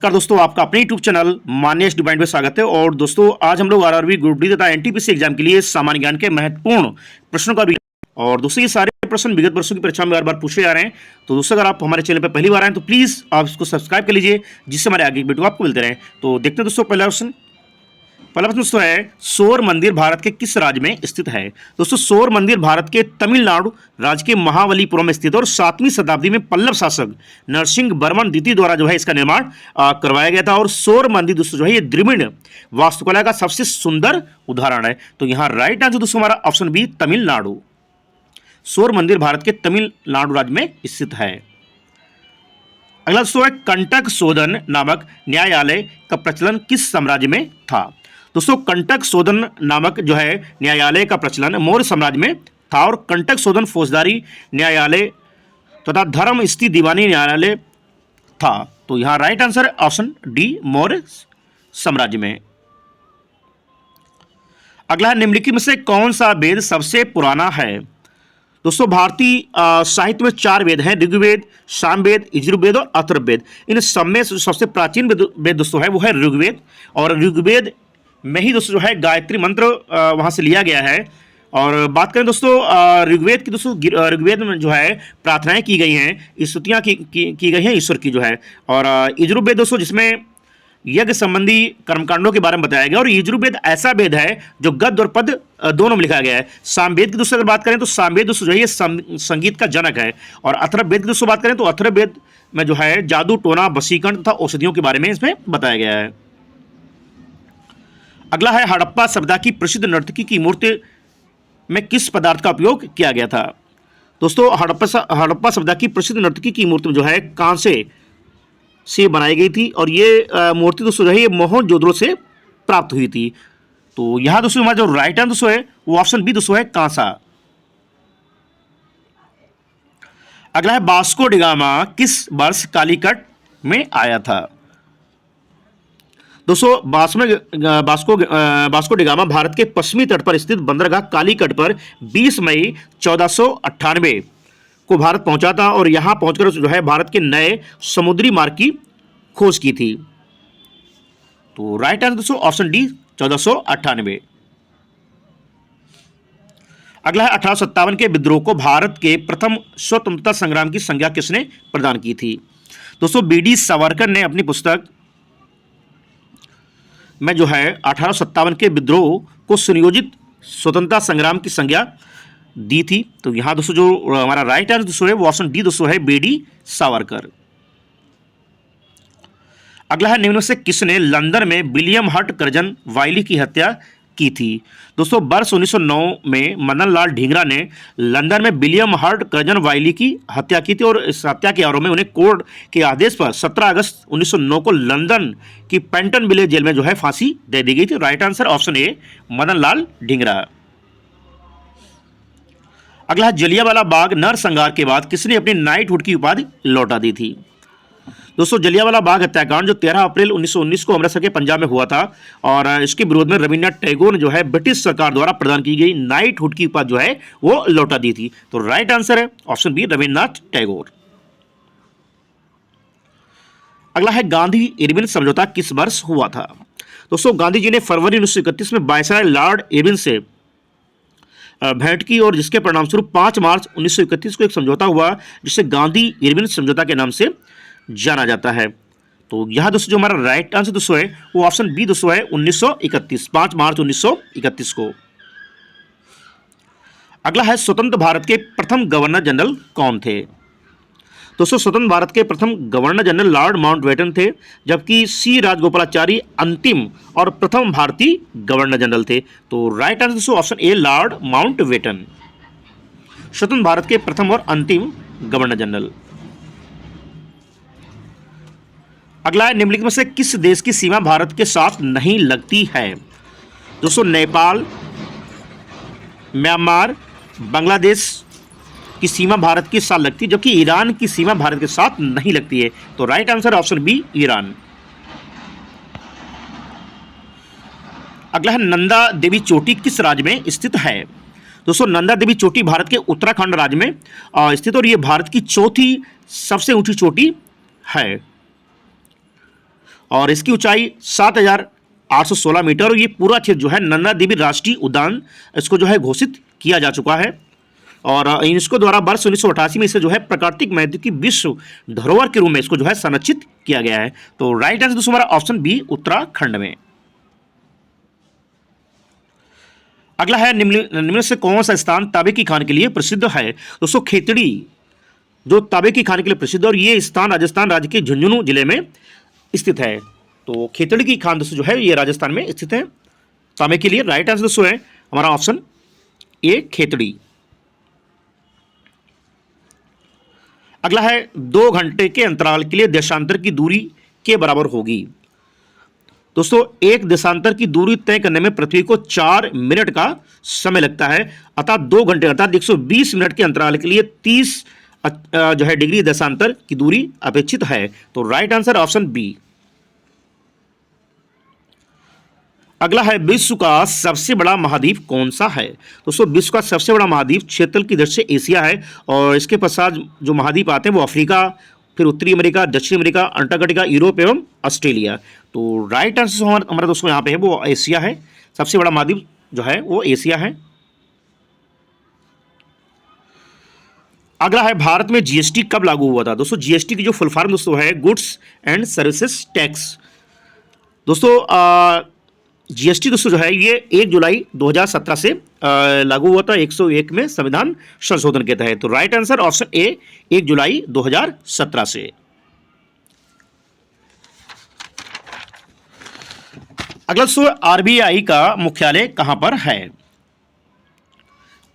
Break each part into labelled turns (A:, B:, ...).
A: नमस्कार दोस्तों, आपका अपने यूट्यूब चैनल मान्यस डिवाइन में स्वागत है। और दोस्तों आज हम लोग आरआरबी ग्रुप डी तथा एनटीपीसी एग्जाम के लिए सामान्य ज्ञान के महत्वपूर्ण प्रश्नों का और दोस्तों ये सारे प्रश्न विगत वर्षों की परीक्षा में बार बार पूछे जा रहे हैं। तो दोस्तों अगर आप हमारे चैनल पर पहली बार आए तो प्लीज़ आप इसको सब्सक्राइब कर लीजिए, जिससे हमारे आगे की वीडियो आपको मिलते रहे। तो देखते हैं दोस्तों पहला प्रश्न दोस्तों है, सौर मंदिर भारत के किस राज्य में स्थित है। दोस्तों सौर मंदिर भारत के तमिलनाडु राज्य के महाबलीपुरम में स्थित है और 7वीं शताब्दी में पल्लव शासक नरसिंह वर्मन द्वितीय द्वारा जो है इसका निर्माण करवाया गया था। और सौर मंदिर दोस्तों जो है ये द्रविड़ वास्तुकला का सबसे सुंदर उदाहरण है। तो यहाँ राइट आंसर दोस्तों हमारा ऑप्शन बी तमिलनाडु। सौर मंदिर भारत के तमिलनाडु राज्य में स्थित है। अगला दोस्तों है, कंटक शोधन नामक न्यायालय का प्रचलन किस साम्राज्य में था। दोस्तों कंटक शोधन नामक जो है न्यायालय का प्रचलन मौर्य साम्राज्य में था। और कंटक शोधन फौजदारी न्यायालय तथा धर्म स्थित दीवानी न्यायालय था। तो यहाँ right answer option D Maurya साम्राज्य में। अगला है, निम्नलिखित में से कौन सा वेद सबसे पुराना है। दोस्तों भारतीय साहित्य में 4 वेद हैं, ऋग्वेद, सामवेद, यजुर्वेद और अथर्ववेद। इन सब में सबसे प्राचीन वेद दोस्तों है वो है ऋग्वेद। और ऋग्वेद में ही दोस्तों जो है गायत्री मंत्र वहाँ से लिया गया है। और बात करें दोस्तों ऋग्वेद की, दोस्तों ऋग्वेद में जो है प्रार्थनाएं की गई हैं, स्तुतियाँ की गई हैं ईश्वर की जो है। और यजुर्वेद दोस्तों जिसमें यज्ञ संबंधी कर्मकांडों के बारे में बताया गया। और यजुर्वेद ऐसा वेद है जो गद्य और पद दोनों में लिखा गया है। सामवेद की दोस्तों अगर बात करें तो सामवेद दोस्तों जो है ये संगीत का जनक है। और अथर्ववेद की दोस्तों बात करें तो अथर्ववेद में जो है जादू टोना वशीकरण तथा औषधियों के बारे में इसमें बताया गया है। अगला है, हड़प्पा सभ्यता की प्रसिद्ध नर्तकी की मूर्ति में किस पदार्थ का उपयोग किया गया था। दोस्तों हड़प्पा सभ्यता की प्रसिद्ध नर्तकी की मूर्ति जो है कांसे से बनाई गई थी। और ये मूर्ति दोस्तों जो है ये मोहनजोदड़ो से प्राप्त हुई थी। तो यहाँ दोस्तों हमारा जो राइट आंसर दोस्तों है वो ऑप्शन बी दोस्तों है कांसा। अगला है, वास्को डिगामा किस वर्ष कालीकट में आया था। दोस्तों वास्को डिगामा भारत के पश्चिमी तट पर स्थित बंदरगाह कालीकट पर 20 मई 1498 को भारत पहुंचा था। और यहां पहुंचकर जो है भारत के नए समुद्री मार्ग की खोज की थी। तो राइट आंसर दोस्तों ऑप्शन डी 1498। अगला है, 1857 के विद्रोह को भारत के प्रथम स्वतंत्रता संग्राम की संज्ञा किसने प्रदान की थी। दोस्तों बी.डी. सावरकर ने अपनी पुस्तक में जो है 1857 के विद्रोह को सुनियोजित स्वतंत्रता संग्राम की संज्ञा दी थी। तो यहां दोस्तों जो हमारा राइट आंसर दोस्तों है वो ऑप्शन डी दोस्तों है बी.डी. सावरकर। अगला है, निम्न में से किसने लंदन में विलियम हर्ट कर्जन वाइली की हत्या की थी। दोस्तों वर्ष 1909 में मदन लाल ढींगरा ने लंदन में विलियम हर्ट कर्जन वाइली की हत्या की थी। और इस हत्या के आरोप में उन्हें कोर्ट के आदेश पर 17 अगस्त 1909 को लंदन की पेंटन विलेज जेल में जो है फांसी दे दी गई थी। Right answer option A Madan Lal Dhingra. अगला, जलियांवाला बाग नरसंहार के बाद किसने अपनी नाइटहुड की उपाधि लौटा दी थी। दोस्तों जलियांवाला बाग हत्याकांड जो 13 अप्रैल 1919 को अमृतसर के पंजाब में हुआ था। और इसके विरोध में रविन्द्रनाथ टैगोर ने जो है ब्रिटिश सरकार द्वारा प्रदान की गई नाइटहुड की उपाधि जो है वो लौटा दी थी। तो राइट आंसर है ऑप्शन बी रविन्द्रनाथ टैगोर। अगला है, गांधी इरविन समझौता किस वर्ष हुआ था। दोस्तों गांधी जी ने फरवरी 1931 में वायसराय लॉर्ड इरविन से भेंट की। और जिसके परिणामस्वरूप 5 मार्च 1931 को एक समझौता हुआ जिसे गांधी इरविन समझौता के नाम से जाना जाता है। तो यहां दोस्तों जो हमारा राइट आंसर दोस्तों है वो ऑप्शन बी दोस्तों है 1931, 5 मार्च 1931 को। अगला है, स्वतंत्र भारत के प्रथम गवर्नर जनरल कौन थे। दोस्तों स्वतंत्र भारत के प्रथम गवर्नर जनरल लॉर्ड माउंटबेटन थे, जबकि सी राजगोपालाचारी अंतिम और प्रथम भारतीय गवर्नर जनरल थे। तो राइट आंसर दोस्तों ऑप्शन ए लॉर्ड माउंटबेटन, स्वतंत्र भारत के प्रथम और अंतिम गवर्नर जनरल। अगला है, निम्नलिखित में से किस देश की सीमा भारत के साथ नहीं लगती है। दोस्तों नेपाल, म्यांमार, बांग्लादेश की सीमा भारत के साथ लगती है, जबकि ईरान की सीमा भारत के साथ नहीं लगती है। तो right answer option B Iran. अगला है, नंदा देवी चोटी किस राज्य में स्थित है। दोस्तों नंदा देवी चोटी भारत के उत्तराखंड राज्य में स्थित और ये भारत की चौथी सबसे ऊंची चोटी है। और इसकी ऊंचाई 7,816 मीटर और ये पूरा क्षेत्र जो है नंदा देवी राष्ट्रीय उद्यान इसको जो है घोषित किया जा चुका है। और यूनेस्को द्वारा वर्ष 1988 में इसे जो है प्राकृतिक महत्व की विश्व धरोहर के रूप में इसको जो है संरक्षित किया गया है। तो राइट आंसर दोस्तों हमारा ऑप्शन बी उत्तराखंड में। अगला है निम्न से कौन सा स्थान तांबे की खान के लिए प्रसिद्ध है। दोस्तों खेतड़ी जो तांबे की खान के लिए प्रसिद्ध है और ये स्थान राजस्थान राज्य के झुंझुनू जिले में स्थित है। तो खेतड़ी की खान दोस्तों जो है ये राजस्थान में स्थित है तांबे के लिए। राइट आंसर दोस्तों है हमारा ऑप्शन ए खेतड़ी। अगला है 2 घंटे के अंतराल के लिए देशांतर की दूरी के बराबर होगी। दोस्तों एक देशांतर की दूरी तय करने में पृथ्वी को 4 मिनट का समय लगता है, अर्थात 2 घंटे अर्थात 120 मिनट के अंतराल के लिए 30 जो है डिग्री देशांतर की दूरी अपेक्षित है। तो राइट आंसर ऑप्शन बी। अगला है विश्व का सबसे बड़ा महाद्वीप कौन सा है। दोस्तों विश्व का सबसे बड़ा महाद्वीप क्षेत्रफल की दृष्टि से एशिया है और इसके पश्चात जो महाद्वीप आते हैं वो अफ्रीका, फिर उत्तरी अमेरिका, दक्षिण अमेरिका, अंटार्कटिका, यूरोप एवं ऑस्ट्रेलिया। तो राइट आंसर हमारा दोस्तों यहाँ पे है वो एशिया है। सबसे बड़ा महाद्वीप जो है वो एशिया है। अगला है भारत में जीएसटी कब लागू हुआ था। दोस्तों जीएसटी की जो फुल फॉर्म दोस्तों है गुड्स एंड सर्विसेज टैक्स। दोस्तों जीएसटी दोस्तों जो है ये 1 जुलाई 2017 से लागू हुआ था 101 में संविधान संशोधन के तहत। तो राइट आंसर ऑप्शन ए 1 जुलाई 2017 से। अगला दोस्तों आरबीआई का मुख्यालय कहां पर है।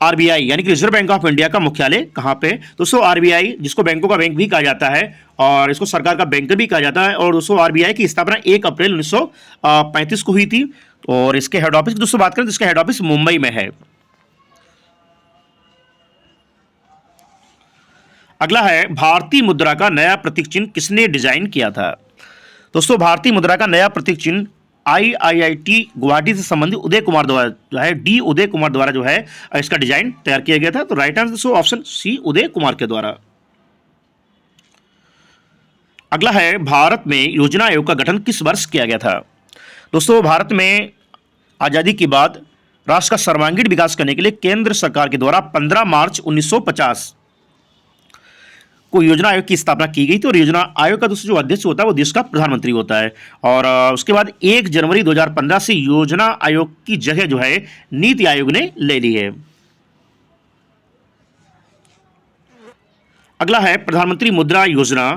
A: आरबीआई यानी कि रिजर्व बैंक ऑफ इंडिया का मुख्यालय कहां पे। दोस्तों आरबीआई जिसको बैंकों का बैंक भी कहा जाता है और इसको सरकार का बैंकर भी कहा जाता है और दोस्तों आरबीआई की स्थापना 1 अप्रैल 1935 को हुई थी। और इसके हेड ऑफिस की दोस्तों बात करें तो इसका हेड ऑफिस मुंबई में है। अगला है भारतीय मुद्रा का नया प्रतीक चिन्ह किसने डिजाइन किया था। दोस्तों भारतीय मुद्रा का नया प्रतीक चिन्ह आईआईटी गुवाहाटी से संबंधित उदय कुमार द्वारा जो है डी उदय कुमार द्वारा जो है इसका डिजाइन तैयार किया गया था। तो राइट आंसर दोस्तों ऑप्शन सी उदय कुमार के द्वारा। अगला है भारत में योजना आयोग का गठन किस वर्ष किया गया था। दोस्तों भारत में आजादी के बाद राष्ट्र का सर्वांगीण विकास करने के लिए केंद्र सरकार के द्वारा 15 मार्च 1950 को योजना आयोग की स्थापना की गई थी और योजना आयोग का दोस्तों जो अध्यक्ष होता है वो देश का प्रधानमंत्री होता है। और उसके बाद 1 जनवरी 2015 से योजना आयोग की जगह जो है नीति आयोग ने ले ली है। अगला है प्रधानमंत्री मुद्रा योजना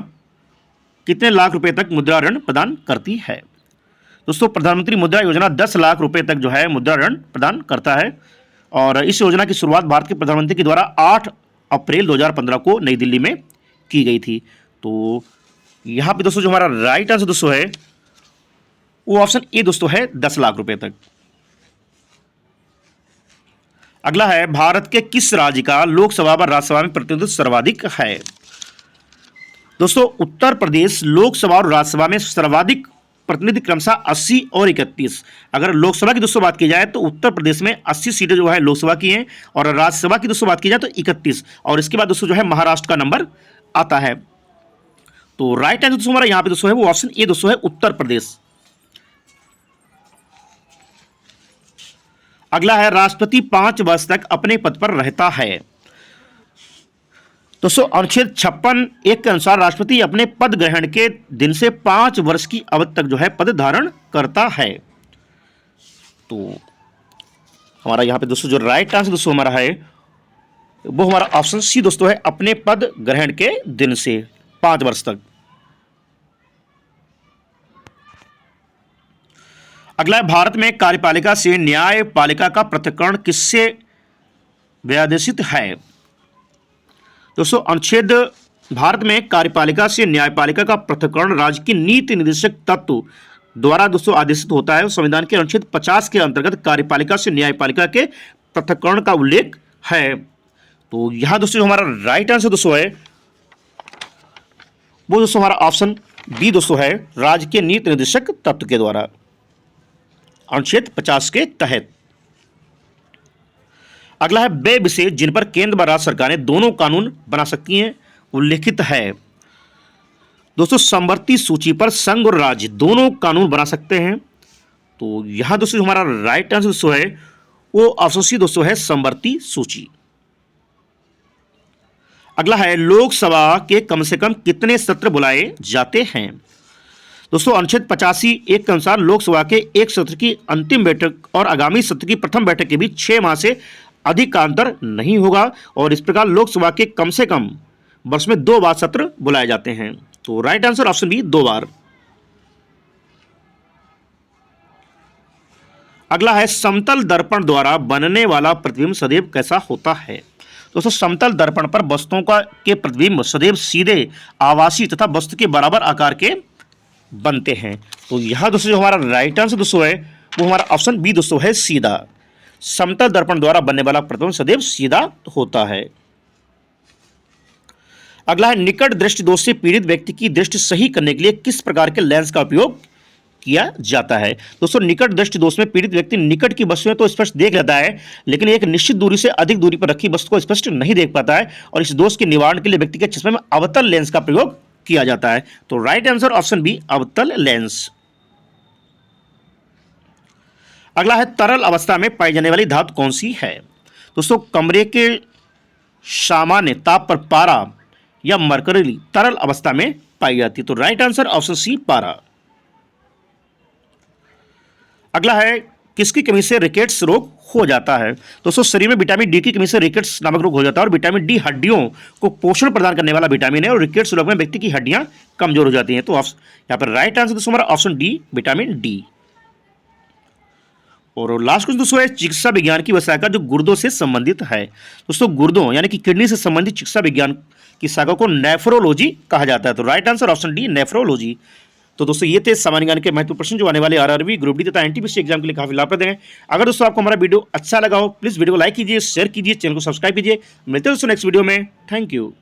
A: कितने लाख रुपए तक मुद्रा ऋण प्रदान करती है। दोस्तों प्रधानमंत्री मुद्रा योजना 10 लाख रुपए तक जो है मुद्रा ऋण प्रदान करता है और इस योजना की शुरुआत भारत के प्रधानमंत्री के द्वारा 8 अप्रैल 2015 को नई दिल्ली में की गई थी। तो यहां पे दोस्तों जो हमारा राइट आंसर दोस्तों है वो ऑप्शन ए दोस्तों है 10 लाख रुपए तक। अगला है भारत के किस राज्य का लोकसभा व राज्यसभा में प्रतिनिधित्व सर्वाधिक है। दोस्तों उत्तर प्रदेश लोकसभा और राज्यसभा में सर्वाधिक प्रतिनिधि क्रमशः 80 और 31। अगर लोकसभा की दोस्तों बात की जाए तो उत्तर प्रदेश में 80 सीटें जो है लोकसभा की हैं और राज्यसभा की दोस्तों बात की जाए तो 31 और इसके बाद दोस्तों जो है महाराष्ट्र का नंबर आता है। तो राइट आंसर दोस्तों हमारा यहां पे दोस्तों है वो ऑप्शन ए दोस्तों है उत्तर प्रदेश। अगला है राष्ट्रपति 5 वर्ष तक अपने पद पर रहता है। दोस्तों अनुच्छेद 56(1) के अनुसार राष्ट्रपति अपने पद ग्रहण के दिन से 5 वर्ष की अवधि तक जो है पद धारण करता है। तो हमारा यहां पे दोस्तों जो राइट आंसर दोस्तों हमारा है वो हमारा ऑप्शन सी दोस्तों है अपने पद ग्रहण के दिन से 5 वर्ष तक। अगला है भारत में कार्यपालिका से न्यायपालिका का पृथक्करण किससे व्यादेशित है। दोस्तों अनुच्छेद भारत में कार्यपालिका से न्यायपालिका का पृथक्करण राज्य की नीति निर्देशक तत्व द्वारा दोस्तों आदेशित होता है। संविधान के अनुच्छेद 50 के अंतर्गत कार्यपालिका से न्यायपालिका के पृथक्करण का उल्लेख है। तो यहां दोस्तों जो हमारा राइट आंसर दोस्तों है वो दोस्तों हमारा ऑप्शन बी दोस्तों है राज्य के नीति निर्देशक तत्व के द्वारा अनुच्छेद 50 के तहत। अगला है वे विषय जिन पर केंद्र व राज्य सरकारें दोनों कानून बना सकती हैं उल्लेखित है। दोस्तों समवर्ती सूची पर संघ और राज्य दोनों कानून बना सकते हैं। तो यहां दोस्तों जो हमारा राइट आंसर दोस्तों है वो ऑप्शन सी दोस्तों है समवर्ती सूची। अगला है लोकसभा के कम से कम कितने सत्र बुलाए जाते हैं। दोस्तों अनुच्छेद 85 एक के अनुसार लोकसभा के एक सत्र की अंतिम बैठक और आगामी सत्र की प्रथम बैठक के बीच 6 माह से अधिक का अंतर नहीं होगा और इस प्रकार लोकसभा के कम से कम वर्ष में 2 बार सत्र बुलाए जाते हैं। तो राइट आंसर ऑप्शन बी 2 बार। अगला है समतल दर्पण द्वारा बनने वाला प्रतिबिंब सदैव कैसा होता है। दोस्तों समतल दर्पण पर वस्तुओं के प्रतिबिंब सदैव सीधे आवासी तथा वस्तु के बराबर आकार के बनते हैं। तो यहां दोस्तों जो हमारा राइट आंसर दोस्तों है वो हमारा ऑप्शन बी दोस्तों है सीधा। समतल दर्पण द्वारा बनने वाला प्रतिबिंब सदैव सीधा होता है। अगला है निकट दृष्टि दोष से पीड़ित व्यक्ति की दृष्टि सही करने के लिए किस प्रकार के लेंस का उपयोग किया जाता है। दोस्तों निकट दृष्टि दोष में पीड़ित व्यक्ति निकट की वस्तुएं तो स्पष्ट देख लेता है लेकिन एक निश्चित दूरी से अधिक दूरी पर रखी वस्तु को स्पष्ट नहीं देख पाता है और इस दोष के निवारण के लिए व्यक्ति के चश्मे में अवतल लेंस का प्रयोग किया जाता है। तो राइट आंसर ऑप्शन बी अवतल लेंस। अगला है तरल अवस्था में पाई जाने वाली धातु कौन सी है। दोस्तों कमरे के सामान्य ताप पर पारा या मरकरी तरल अवस्था में पाई जाती है। तो राइट आंसर ऑप्शन सी पारा। अगला है किसकी कमी से रिकेट्स रोग हो जाता है। दोस्तों शरीर में विटामिन डी की कमी से रिकेट्स नामक रोग हो जाता है और विटामिन डी हड्डियों को पोषण प्रदान करने वाला विटामिन है और रिकेट्स रोग में व्यक्ति की हड्डियां कमजोर हो जाती हैं। तो यहां पर राइट आंसर दोस्तों हमारा ऑप्शन डी विटामिन डी। और लास्ट क्वेश्चन दोस्तों है चिकित्सा विज्ञान की वह शाखा जो गुर्दों से संबंधित है। दोस्तों गुर्दों यानी कि किडनी से संबंधित चिकित्सा विज्ञान की शाखा को नेफ्रोलॉजी कहा जाता है। तो right answer option D nephrology. तो दोस्तों ये थे सामान्य ज्ञान के महत्वपूर्ण प्रश्न जो आने वाले आरआरबी ग्रुप डी तथा एनटीपीसी एग्जाम के लिए काफी लाभप्रद हैं। अगर दोस्तों आपको हमारा वीडियो अच्छा लगा हो प्लीज वीडियो को लाइक कीजिए, शेयर कीजिए, चैनल को सब्सक्राइब कीजिए। मिलते हैं दोस्तों नेक्स्ट वीडियो में। Thank you.